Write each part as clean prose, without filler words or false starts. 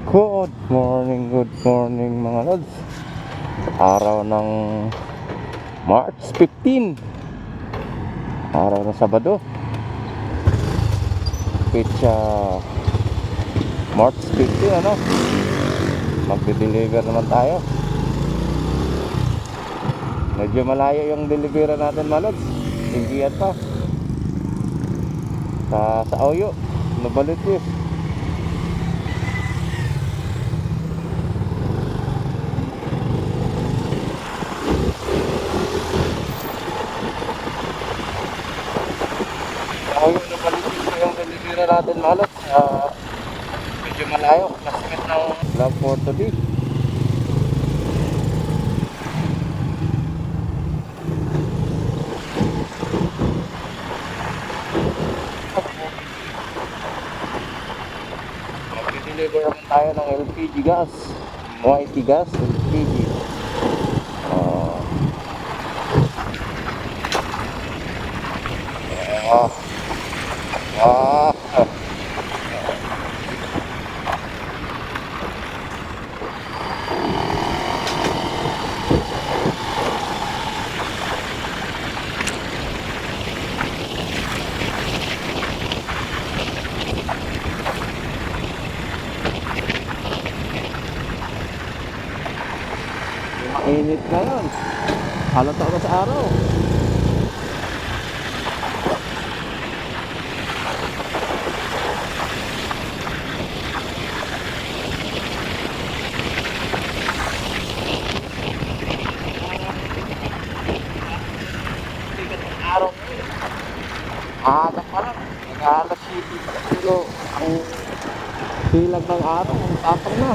Good morning mga lods. Araw ng March 15, araw ng Sabado. Pitsa March 15, ano? Magde-deliver naman tayo. Medyo malayo yung delivery natin mga lods. Hinggian pa sa Oyo, Novaliches. Oyo, Novaliches na yung delivery natin mga lods. Medyo malayo. Nasingit ng vlog for today. Mag-deliver naman tayo ng LPG gas, YT gas, LPG. Ah, ah, mainit na yun. Halata ka sa araw. Araw na yun. Alam pa lang. Nag-alas 7 kilo. Ang hilag ng araw. Ang tapang na.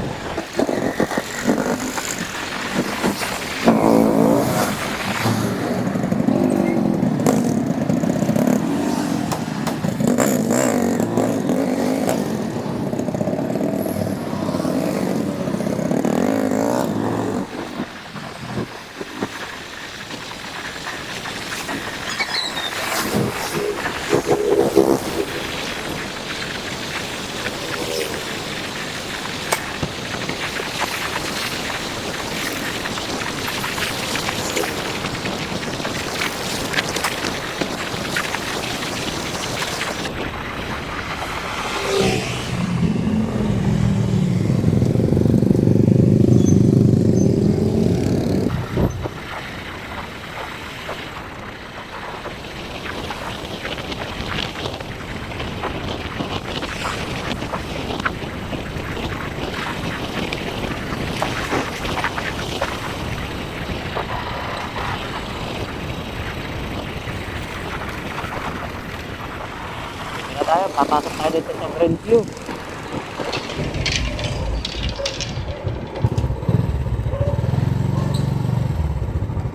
Tayo, papasok tayo dito sa Grandview.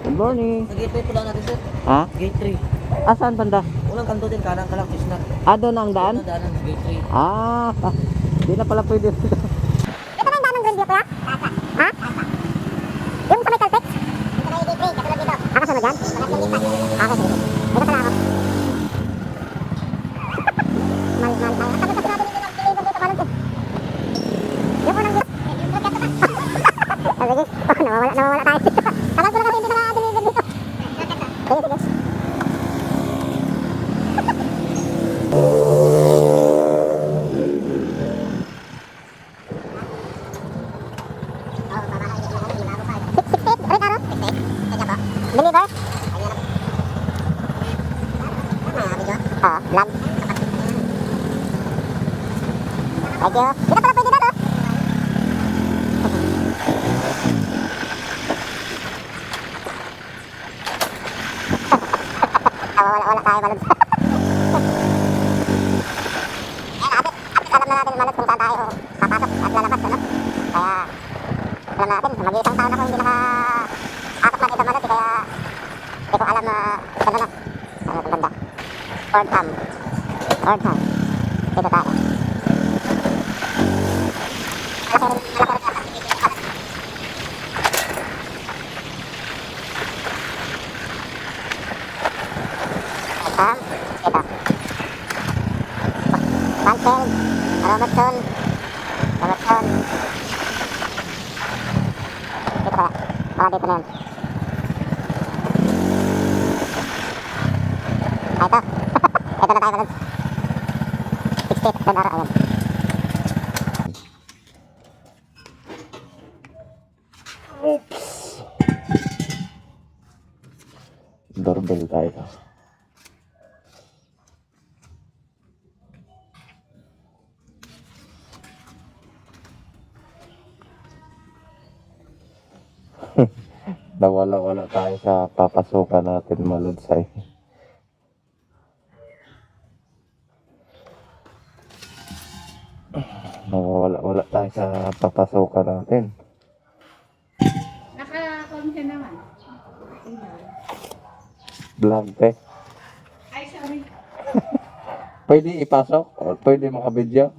Good morning. Sa gate 3 po lang natin, sir. Ha? Gate 3. Saan banda? Unang kanto din, kanan ka lang, Krishna. Doon ang daan? Unang daanan sa gate 3. Di na pala pwede. Ito na yung daan ng Grandview, kuya? Ha? Yung sa may Caltex? Yung sa may gate 3, katulad dito. Kasunod yan? Okay, sige. Dito pala ako. Mal tayo. Tapos kasi natin yung deliver dito kanan ko. Yung unang gate. Sige. Nawawala tayo. Tagal ko na kasi hindi na-deliver dito. Sige. Deliver? Vlog. Thank you. Dito pala pwede na to. Wala tayo balod. Ayan, alam na natin balod kung saan tayo papasok at lalabas, ano? Kaya, alam natin, mag-iisang taon ako hindi naka-atak na dito balod, kaya hindi ko alam saan na. Ano itong banda? Fordham. Dito tayo. Ito. Cancel. Robertson. doon. Dito kaya. Baka dito na yun. Ah, ito. Ito na tayo kagad. 60. Doon araw. Ayan. Doorbell tayo. Nawala-wala tayo sa papasukan natin, Maludsay. Nawala-wala tayo sa papasukan natin. Naka-com ka naman. Vlog, te. Ay, sorry. Pwede ipasok? O pwede makabidyo?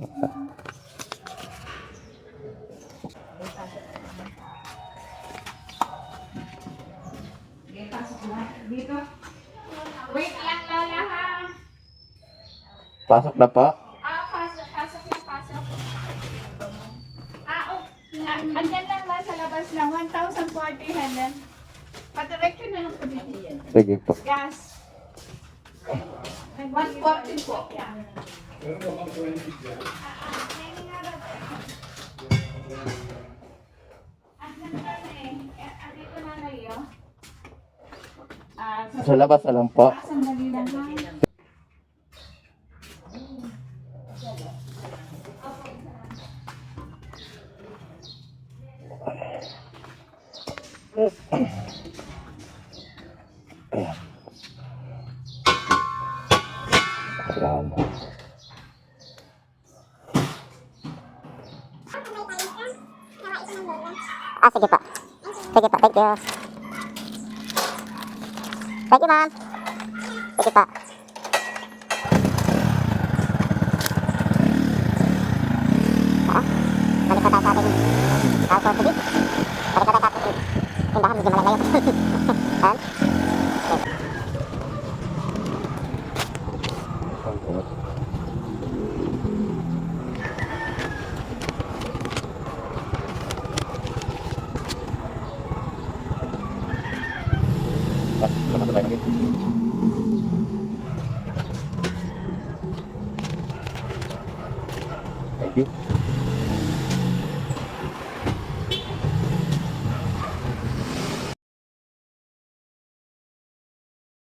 Okay, pasok na. Dito. Wait lang, Lola, ha? Pasok na po? Pasok na, pasok. Oh. Andyan lang ba sa labas lang? 1,040 handan. Padirect ko na lang po dito yan. Sige po. Gas. 140 po. Yeah. Sa labas na lang po. Sandali lang ha. Ayan. Ayan. Ah, sige po. Sige po, thank you. Thank you, ma'am. Sige po. Balik pa tayo sa ating house of tubig. Balik pa tayo sa ating tindahan, medyo malalayo. Ayan. Labas na tayo lagi. Thank you.